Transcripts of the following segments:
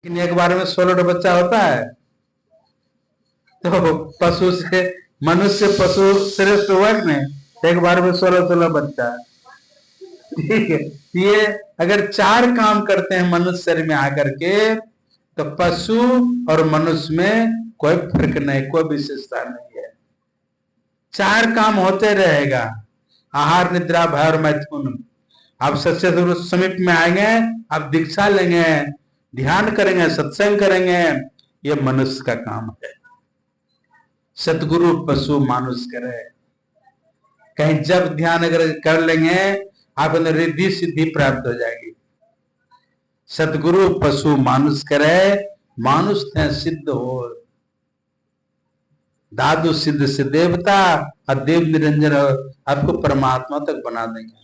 लेकिन एक बार में 16 बच्चा होता है। तो पशु से मनुष्य पशु श्रेष्ठ हुआ कि नहीं? एक बार में 16-16 बच्चा। ठीक है, ये अगर 4 काम करते हैं मनुष्य शरीर में आकर के, तो पशु और मनुष्य में कोई फर्क नहीं, कोई विशेषता नहीं है। 4 काम होते रहेगा, आहार निद्रा भय और मैथुन। आप सच्चे गुरु समीप में आएंगे, आप दीक्षा लेंगे, ध्यान करेंगे, सत्संग करेंगे, ये मनुष्य का काम है। सतगुरु पशु मानुष करे। कहीं जब ध्यान अगर कर लेंगे, आप अंदर रिद्धि सिद्धि प्राप्त हो जाएगी। सतगुरु पशु मानुष करे, मानुष थे सिद्ध हो। दादु सिद्ध से देवता और देव निरंजन आपको परमात्मा तक बना देंगे।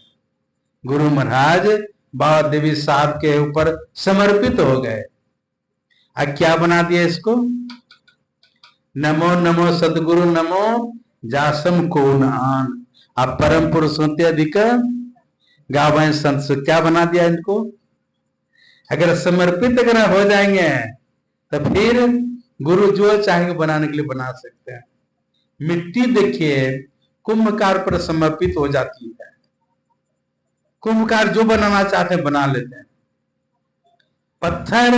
गुरु महाराज बाबा देवी साहब के ऊपर समर्पित हो गए। अब क्या बना दिया इसको? नमो नमो सतगुरु नमो जासम को आन। आप परम पुरुष होते अधिक गावें संत। क्या बना दिया इनको? अगर समर्पित अगर हो जाएंगे तो फिर गुरु जो चाहेंगे बनाने के लिए बना सकते हैं। मिट्टी देखिए कुंभकार पर समर्पित हो जाती है। कुंभकार जो बनाना चाहते हैं बना लेते हैं। पत्थर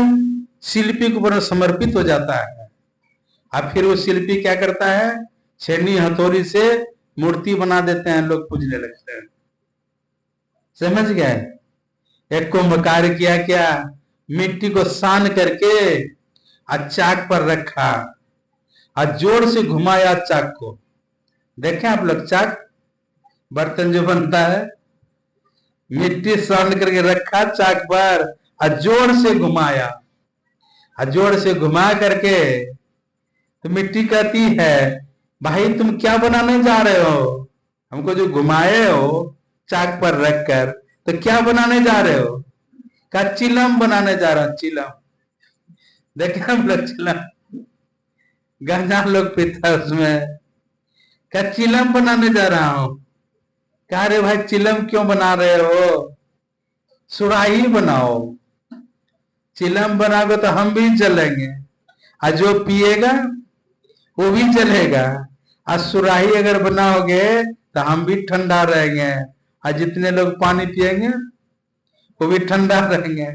शिल्पी के ऊपर समर्पित हो जाता है। अब फिर वो शिल्पी क्या करता है? छेनी हथौड़ी से मूर्ति बना देते हैं, लोग पूजने लगते हैं। समझ गए? एक कुंभकार किया क्या? मिट्टी को सान करके चाक पर रखा और जोर से घुमाया चाक को। देखें आप लोग चाक, बर्तन जो बनता है, मिट्टी सान करके रखा चाक पर और जोर से घुमाया। और जोर से घुमा करके तो मिट्टी कहती है, भाई तुम क्या बनाने जा रहे हो? हमको जो घुमाए हो चाक पर रखकर, तो क्या बनाने जा रहे हो? कहा चिलम बनाने जा रहा हूं, चिलम। देखे हम लोग चिलम, गंजा लोग पीता उसमें। कहा चिलम बनाने जा रहा हूं। कहा रे भाई चिलम क्यों बना रहे हो? सुराही बनाओ। चिलम बनाओगे तो हम भी चलेंगे, और जो पिएगा वो भी चलेगा। और सुराही अगर बनाओगे तो हम भी ठंडा रहेंगे, और जितने लोग पानी पिएंगे वो भी ठंडा रहेंगे।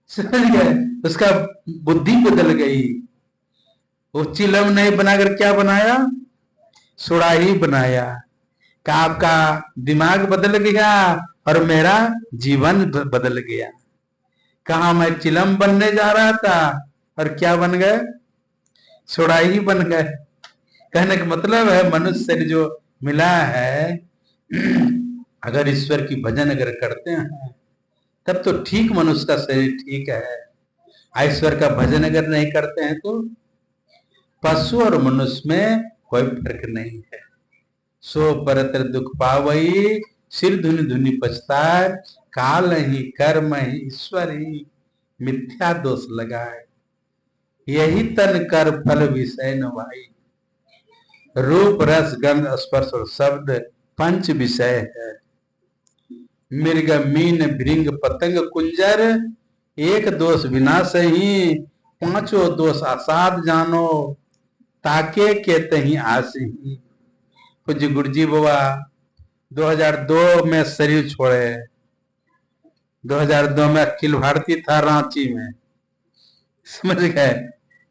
समझ गए? उसका बुद्धि बदल गई। वो चिलम नहीं बनाकर क्या बनाया? सुराही बनाया। का आपका दिमाग बदल गया और मेरा जीवन बदल गया। कहा मैं चिलम बनने जा रहा था और क्या बन गए? सुराही बन गए। कहने का मतलब है मनुष्य जो मिला है, अगर ईश्वर की भजन अगर करते हैं तब तो ठीक, मनुष्य का शरीर ठीक है। ईश्वर का भजन अगर नहीं करते हैं तो पशु और मनुष्य में कोई फर्क नहीं है। सो परतर दुख पावई, सिर धुनि धुनि पछताए, काल ही कर्म ही ईश्वर ही मिथ्या दोष लगाए। यही तन कर फल विषय न भाई। रूप रस गंध स्पर्श और शब्द पंच विषय है। मृग मीन भृंग पतंग कुंजर, एक दोष विनाश ही, पांचों दोष असाध जानो, ताके के तही आसी। पूज्य गुरुजी बाबा 2002 में शरीर छोड़े। 2002 में अखिल भारतीय था रांची में। समझ गए?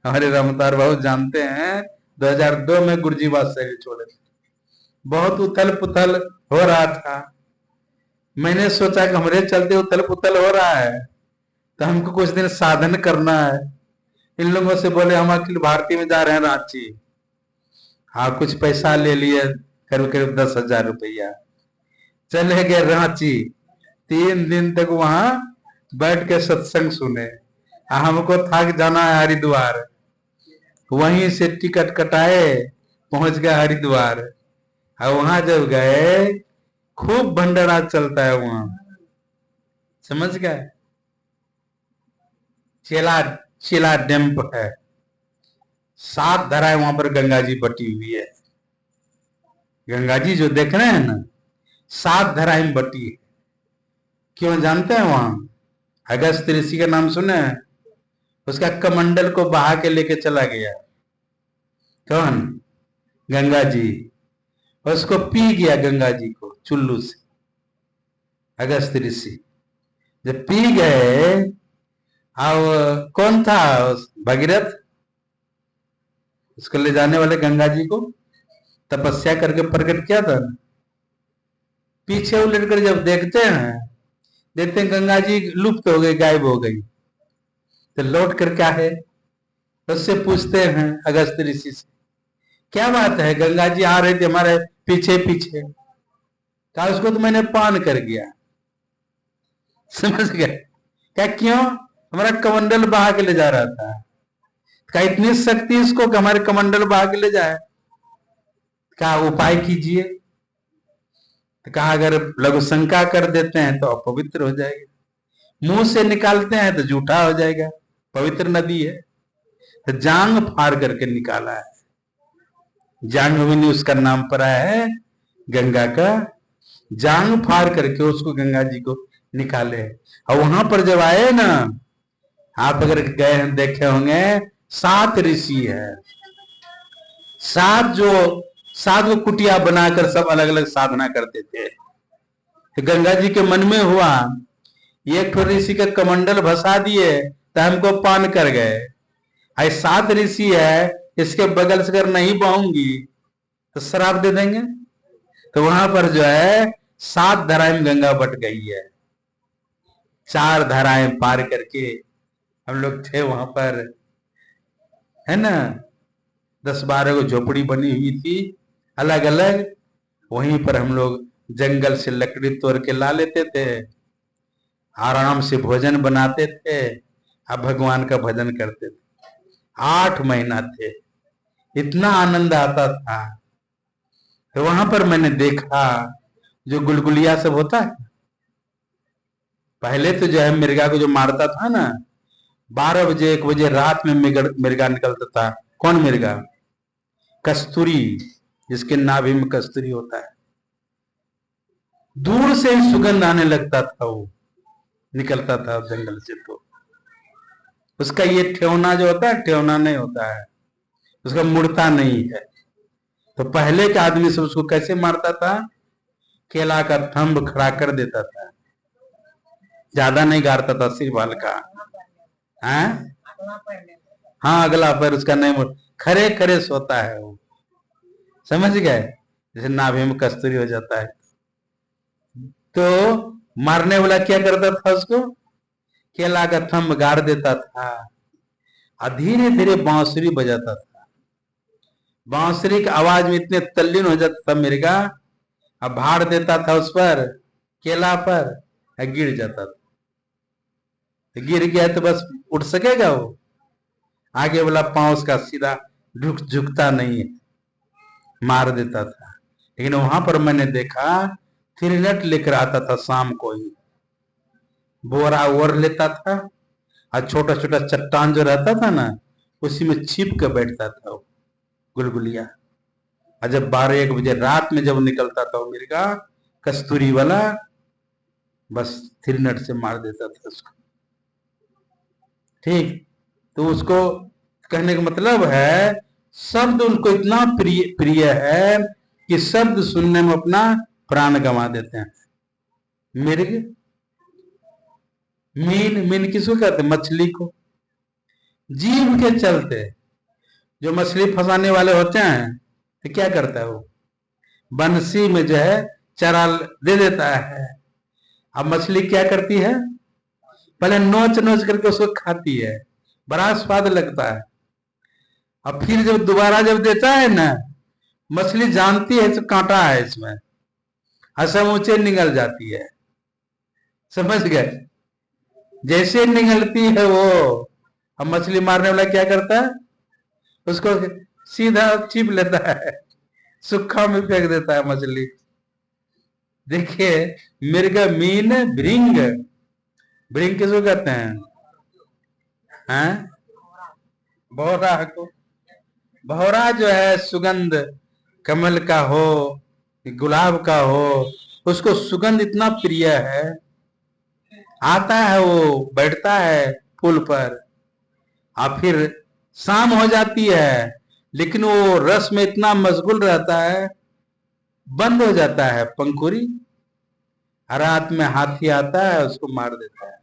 हमारे रामतार बहुत जानते हैं 2002 में गुरुजी बाबा शरीर छोड़े थे। बहुत उथल पुथल हो रहा था। मैंने सोचा कि हमारे चलते उथल पुथल हो रहा है तो हमको कुछ दिन साधन करना है। इन लोगों से बोले हम अखिल भारतीय में जा रहे हैं रांची। हाँ, कुछ पैसा ले लिए, करीब करीब 10,000 रुपया। चले गए रांची, 3 दिन तक वहां बैठ के सत्संग सुने। हमको था कि जाना है हरिद्वार। वहीं से टिकट कटाए, पहुंच गए हरिद्वार। और वहां जब गए, खूब भंडारा चलता है वहां। समझ गए? चेला चेला डैम्प है, 7 धाराएं वहां पर गंगा जी बटी हुई है। गंगा जी जो देख रहे हैं ना, 7 धाराएं में बटी है। क्यों जानते हैं? वहां अगस्त ऋषि का नाम सुने हैं? उसका कमंडल को बहा के लेके चला गया। कौन? गंगा जी। उसको पी गया गंगा जी को चुल्लू से, अगस्त ऋषि। जब पी गए, अब कौन था? भगीरथ, उसको ले जाने वाले गंगा जी को तपस्या करके प्रकट किया था। पीछे उलट कर जब देखते हैं गंगा जी लुप्त हो गई, गायब हो गई। तो लौट कर क्या है, उससे पूछते हैं अगस्त ऋषि से, क्या बात है, गंगा जी आ रहे थे हमारे पीछे पीछे। कहा उसको तो मैंने पान कर गया। समझ गए? क्या? क्यों? हमारा कमंडल बहा के ले जा रहा था। क्या इतनी शक्ति इसको कि हमारे कमंडल बहा के ले जाए? क्या उपाय कीजिए। तो कहा अगर लघु शंका कर देते हैं तो अपवित्र हो जाएगा, मुंह से निकालते हैं तो झूठा हो जाएगा। पवित्र नदी है। तो जांग फाड़ करके निकाला है। जाह्नवी उसका नाम पड़ा है गंगा का। जांग फाड़ करके उसको गंगा जी को निकाले। और वहां पर जब आए ना, आप अगर गए हैं देखे होंगे, 7 ऋषि है। 7 को कुटिया बनाकर सब अलग अलग साधना करते थे। तो गंगा जी के मन में हुआ, एक ठो ऋषि का कमंडल भसा दिए तो हमको पान कर गए। आई 7 ऋषि है, इसके बगल से अगर नहीं बहूंगी तो श्राप दे देंगे। तो वहां पर जो है 7 धाराएं गंगा बट गई है। 4 धाराएं पार करके हम लोग थे वहां पर, है ना। 10-12 को झोपड़ी बनी हुई थी अलग अलग। वहीं पर हम लोग जंगल से लकड़ी तोड़ के ला लेते थे, आराम से भोजन बनाते थे, अब भगवान का भजन करते थे। 8 महीना थे, इतना आनंद आता था। तो वहां पर मैंने देखा जो गुलगुलिया सब होता है, पहले तो जो है मिर्गा को जो मारता था ना, 12 बजे 1 बजे रात में मिर्गा निकलता था। कौन मिर्गा? कस्तूरी, जिसके नाभि में कस्तूरी होता है। दूर से ही सुगंध आने लगता था, वो निकलता था जंगल से। तो उसका ये ठेवना जो होता है, ठेवना नहीं होता है, उसका मुड़ता नहीं है। तो पहले के आदमी सब उसको कैसे मारता था? केला का थंब खड़ा कर देता था, ज्यादा नहीं गाड़ता था, सिर्फ हल्का। हाँ, अगला पैर उसका नहीं मुड़, खरे खरे सोता है वो। समझ गए? जैसे नाभि में कस्तूरी हो जाता है। तो मारने वाला क्या करता था? उसको केला का थंब गाड़ देता था और धीरे धीरे बांसुरी बजाता था। बांसुरी की आवाज में इतने तल्लीन हो जाता था मिर्गा, अब भाड़ देता था उस पर, केला पर, गिर जाता था। तो गिर गया तो बस उठ सकेगा वो? आगे वाला पांव उसका सीधा झुकता नहीं है, मार देता था। लेकिन वहां पर मैंने देखा थिरनट लेकर आता था शाम को ही, बोरा ओर लेता था और छोटा छोटा चट्टान जो रहता था ना, उसी में छिप के बैठता था वो गुलगुलिया। और जब 12-1 बजे रात में जब निकलता था वो मिर्गा कस्तूरी वाला, बस थिरनट से मार देता था उसको। ठीक? तो उसको कहने का मतलब है, शब्द उनको इतना प्रिय प्रिय है कि शब्द सुनने में अपना प्राण गंवा देते हैं। मिर्ग, मीन किसको कहते हैं? मछली को। जीव के चलते जो मछली फंसाने वाले होते हैं, तो क्या करता है वो? बंसी में जो है चारा दे देता है। अब मछली क्या करती है? पहले नोच नोच करके उसको खाती है, बड़ा स्वाद लगता है। अब फिर जब दोबारा जब देता है ना, मछली जानती है तो कांटा है इसमें, हसम ऊंचे निगल जाती है। समझ गए? जैसे निगलती है वो, अब मछली मारने वाला क्या करता है? उसको सीधा चिप लेता है, सूखा में फेंक देता है मछली। देखिए, मिर्ग, मीन, भृंग। भृंग किसको कहते हैं? हैं? भौरा को। भौरा जो है सुगंध, कमल का हो, गुलाब का हो, उसको सुगंध इतना प्रिय है। आता है वो, बैठता है फूल पर, और फिर शाम हो जाती है, लेकिन वो रस में इतना मशगूल रहता है, बंद हो जाता है पंखुड़ी। रात में हाथी आता है, उसको मार देता है।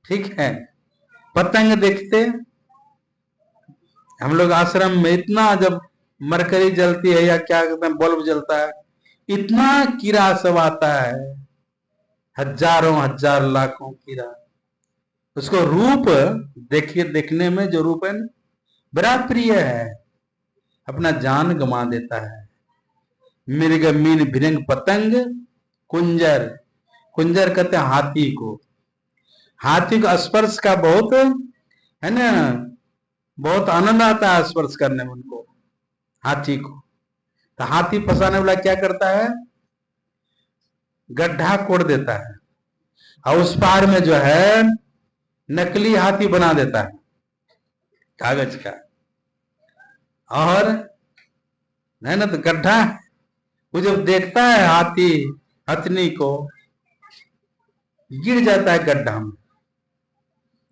ठीक है, पतंग देखते हम लोग आश्रम में, इतना जब मरकरी जलती है या क्या कहते हैं, बल्ब जलता है, इतना कीड़ा सब आता है, हजारों हजार लाखों कीड़ा। उसको रूप देखिए, देखने में जो रूप है बड़ा प्रिय है, अपना जान गंवा देता है। मृग मीन भिरंग पतंग कुंजर, कुंजर कहते हैं हाथी को। हाथी को स्पर्श का बहुत है ना, बहुत आनंद आता है स्पर्श करने में उनको, हाथी को। तो हाथी फंसाने वाला क्या करता है, गड्ढा कोड़ देता है और उस पार में जो है नकली हाथी बना देता है कागज का, और है ना, तो गड्ढा, वो जब देखता है हाथी हथनी को, गिर जाता है गड्ढा में।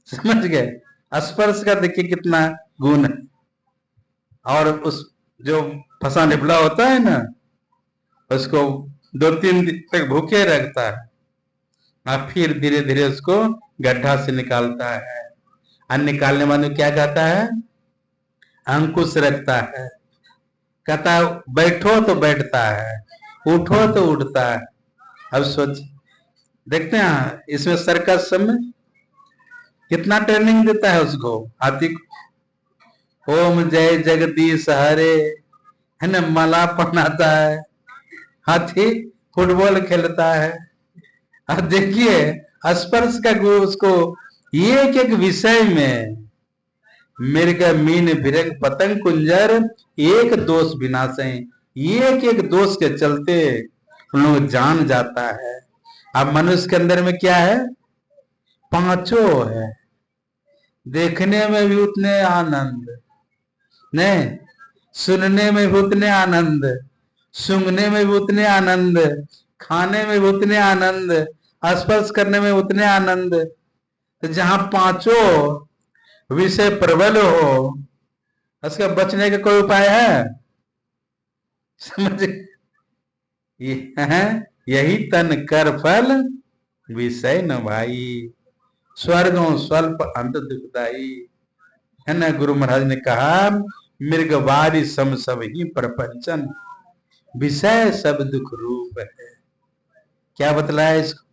समझ गए, स्पर्श का देखिए कितना गुण है। और उस जो फंसाने वाला होता है ना, उसको 2-3 दिन तक भूखे रखता है और फिर धीरे धीरे उसको गड्ढा से निकालता है। और निकालने वाले क्या कहता है, अंकुश रखता है, कहता है बैठो तो बैठता है, उठो तो उठता है। अब सोच, देखते हैं इसमें सर्कस सब में कितना ट्रेनिंग देता है उसको, हाथी को। ओम जय जगदीश हरे, है ना, माला पहनाता है, हाथी फुटबॉल खेलता है। और देखिए स्पर्श का गुरु उसको एक एक विषय में, मृग मीन भिरंग पतंग कुंजर एक दोष विनाशे, एक एक दोष के चलते उन लोग जान जाता है। अब मनुष्य के अंदर में क्या है, पांचों है। देखने में भी उतने आनंद, नहीं, सुनने में भी उतने आनंद, सूंघने में भी उतने आनंद, खाने में भी उतने आनंद, स्पर्श करने में उतने आनंद। तो जहां पांचों विषय प्रबल हो, उसके बचने का कोई उपाय है? समझ, यही तन कर फल विषय न भाई, स्वर्गों स्वल्प अंत दुखदाई। है ना, गुरु महाराज ने कहा मृगवारी सम सब ही प्रपंचन, विषय सब दुख रूप है। क्या बतलाया इसको,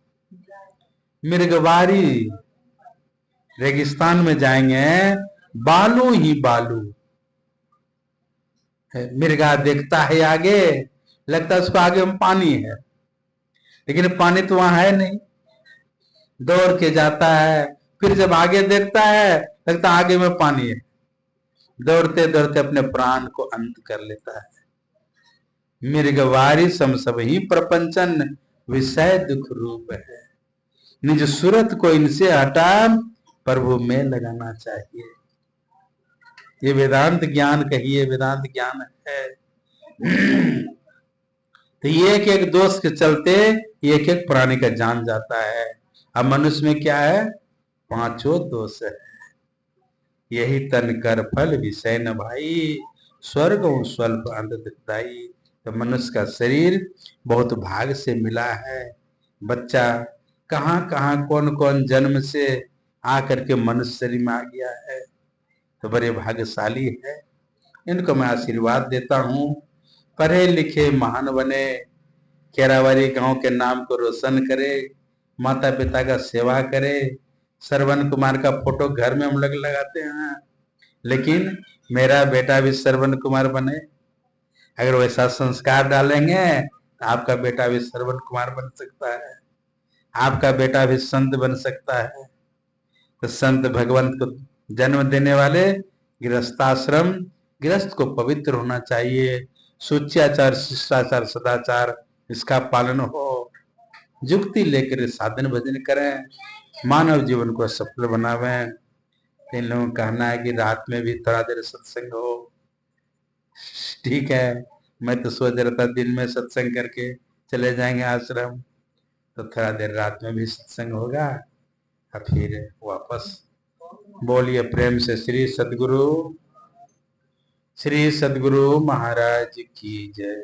मृगवारी, रेगिस्तान में जाएंगे बालू ही बालू, मिर्गा देखता है आगे, लगता है उसको आगे में पानी है, लेकिन पानी तो वहां है नहीं, दौड़ के जाता है, फिर जब आगे देखता है लगता है आगे में पानी है, दौड़ते दौड़ते अपने प्राण को अंत कर लेता है। मृगवारी सम सब ही प्रपंचन, विषय दुख रूप है, निज सूरत को इनसे हटा प्रभु में लगाना चाहिए। ये वेदांत ज्ञान कहिए, वेदांत ज्ञान है। तो ये एक एक दोष के चलते एक एक प्राणी का जान जाता है। अब मनुष्य में क्या है, पांचों दोष है। यही तन कर फल विषय न भाई, स्वर्ग स्वल्प अंत दुखदाई। तो मनुष्य का शरीर बहुत भाग से मिला है। बच्चा कहाँ कहाँ कौन कौन जन्म से आकर के मनुष्य शरीर में आ गया है, तो बड़े भाग्यशाली है। इनको मैं आशीर्वाद देता हूँ, पढ़े लिखे महान बने, केरावारी गांव के नाम को रोशन करे, माता पिता का सेवा करे। श्रवण कुमार का फोटो घर में हम लोग लगाते हैं, लेकिन मेरा बेटा भी श्रवण कुमार बने। अगर वैसा संस्कार डालेंगे तो आपका बेटा भी श्रवण कुमार बन सकता है, आपका बेटा भी संत बन सकता है। तो संत भगवंत को जन्म देने वाले गृहस्थाश्रम, गृहस्थ को पवित्र होना चाहिए, शुचियाचार शिष्टाचार सदाचार इसका पालन हो, युक्ति लेकर साधन भजन करें, मानव जीवन को सफल बनावें। इन लोगों का कहना है कि रात में भी थोड़ा देर सत्संग हो। ठीक है, मैं तो सोच रहा था दिन में सत्संग करके चले जाएंगे आश्रम, तो थोड़ा देर रात में भी सत्संग होगा और फिर वापस बोलिए प्रेम से श्री सद्गुरु महाराज की जय।